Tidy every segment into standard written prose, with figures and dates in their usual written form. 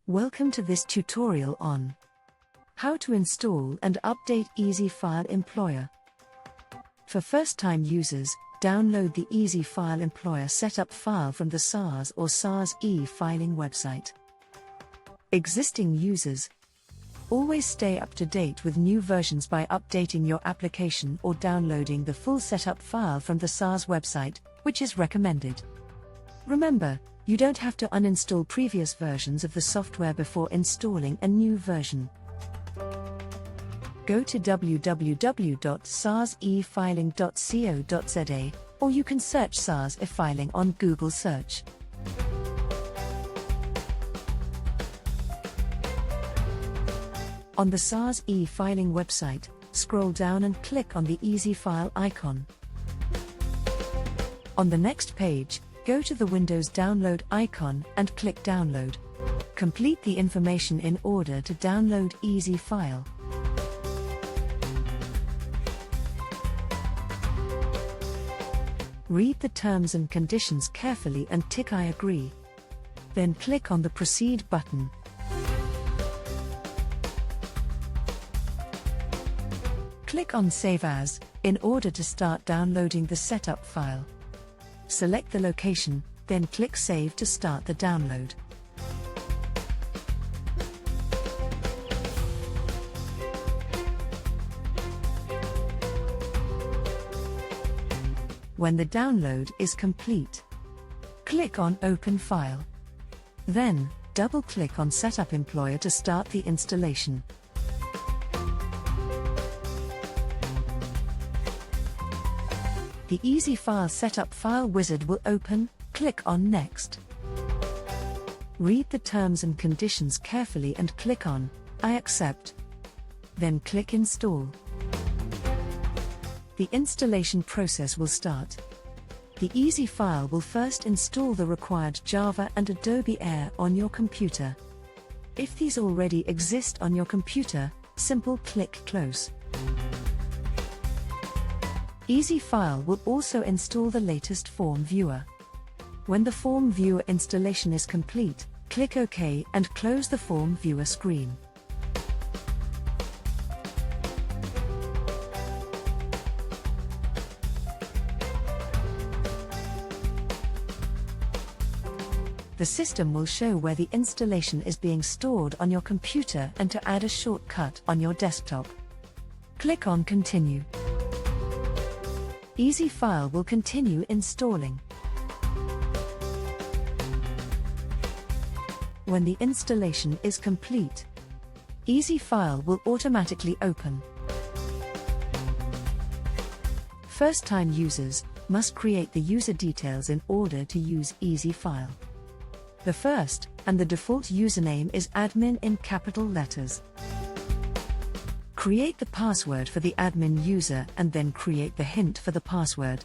Welcome to this tutorial on how to install and update EasyFile Employer. For first-time users, download the EasyFile Employer setup file from the SARS or SARS e-filing website. Existing users, always stay up to date with new versions by updating your application or downloading the full setup file from the SARS website, which is recommended. Remember, you don't have to uninstall previous versions of the software before installing a new version. Go to www.sarsefiling.co.za, or you can search SARS e-filing on Google Search. On the SARS e-filing website, scroll down and click on the EasyFile icon. On the next page, go to the Windows download icon and click Download. Complete the information in order to download EasyFile. Read the terms and conditions carefully and tick I agree. Then click on the Proceed button. Click on Save As in order to start downloading the setup file. Select the location, then click Save to start the download. When the download is complete, click on Open File. Then, double-click on Setup Employer to start the installation. The EasyFile Setup File Wizard will open. Click on Next. Read the terms and conditions carefully and click on I accept. Then click Install. The installation process will start. The EasyFile will first install the required Java and Adobe Air on your computer. If these already exist on your computer, simply click Close. EasyFile will also install the latest form viewer. When the form viewer installation is complete, click OK and close the form viewer screen. The system will show where the installation is being stored on your computer and to add a shortcut on your desktop. Click on Continue. EasyFile will continue installing. When the installation is complete, EasyFile will automatically open. First-time users must create the user details in order to use EasyFile. The first and the default username is admin in capital letters. Create the password for the admin user and then create the hint for the password.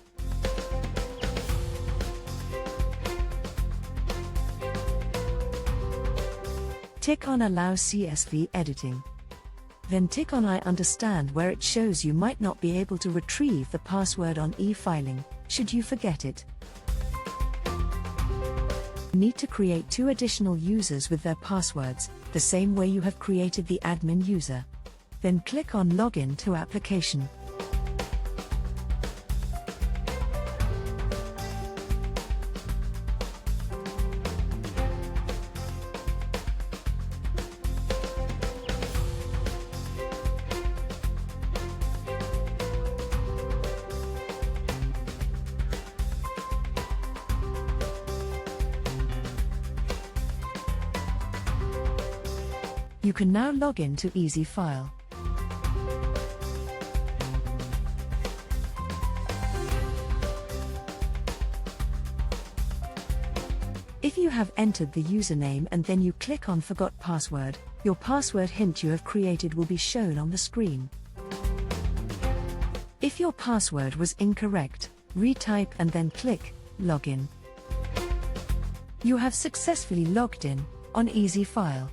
Tick on Allow CSV editing. Then tick on I understand where it shows you might not be able to retrieve the password on e-filing, should you forget it. You need to create 2 additional users with their passwords, the same way you have created the admin user. Then click on Login to Application. You can now log in to EasyFile. If you have entered the username and then you click on Forgot Password, your password hint you have created will be shown on the screen. If your password was incorrect, retype and then click Login. You have successfully logged in on EasyFile.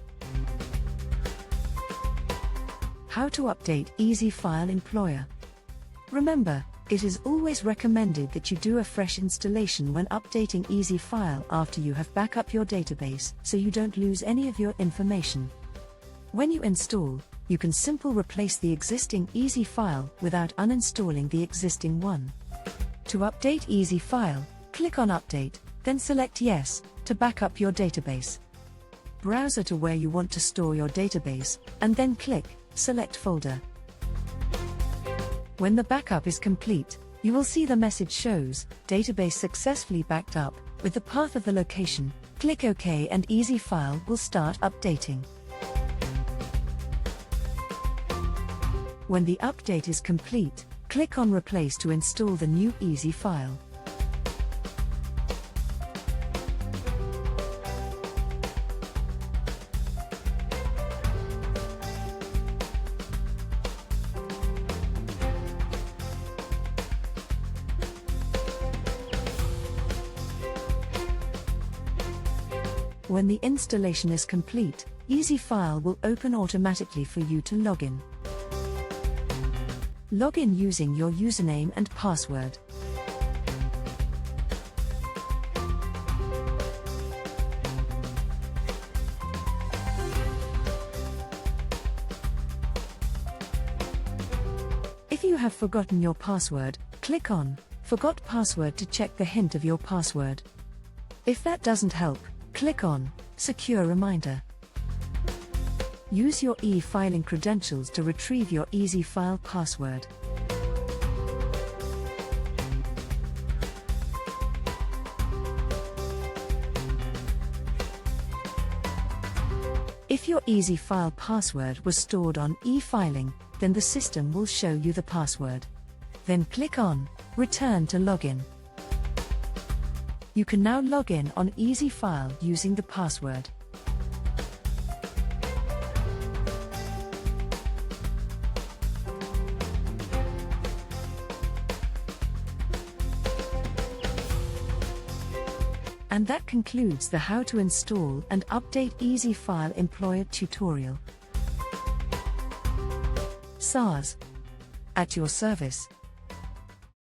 How to update EasyFile Employer. Remember, It is always recommended that you do a fresh installation when updating EasyFile after you have backed up your database, so you don't lose any of your information. When you install, you can simply replace the existing EasyFile without uninstalling the existing one. To update EasyFile, click on Update, then select Yes to back up your database. Browser to where you want to store your database, and then click Select Folder. When the backup is complete, you will see the message shows Database successfully backed up. With the path of the location, click OK and EasyFile will start updating. When the update is complete, click on Replace to install the new EasyFile. When the installation is complete, EasyFile will open automatically for you to log in. Log in using your username and password. If you have forgotten your password, click on Forgot Password to check the hint of your password. If that doesn't help, click on Secure Reminder. Use your e-filing credentials to retrieve your EasyFile password. If your EasyFile password was stored on e-filing, then the system will show you the password. Then click on Return to Login. You can now log in on EasyFile using the password. And that concludes the How to Install and Update EasyFile Employer tutorial. SARS. At your service.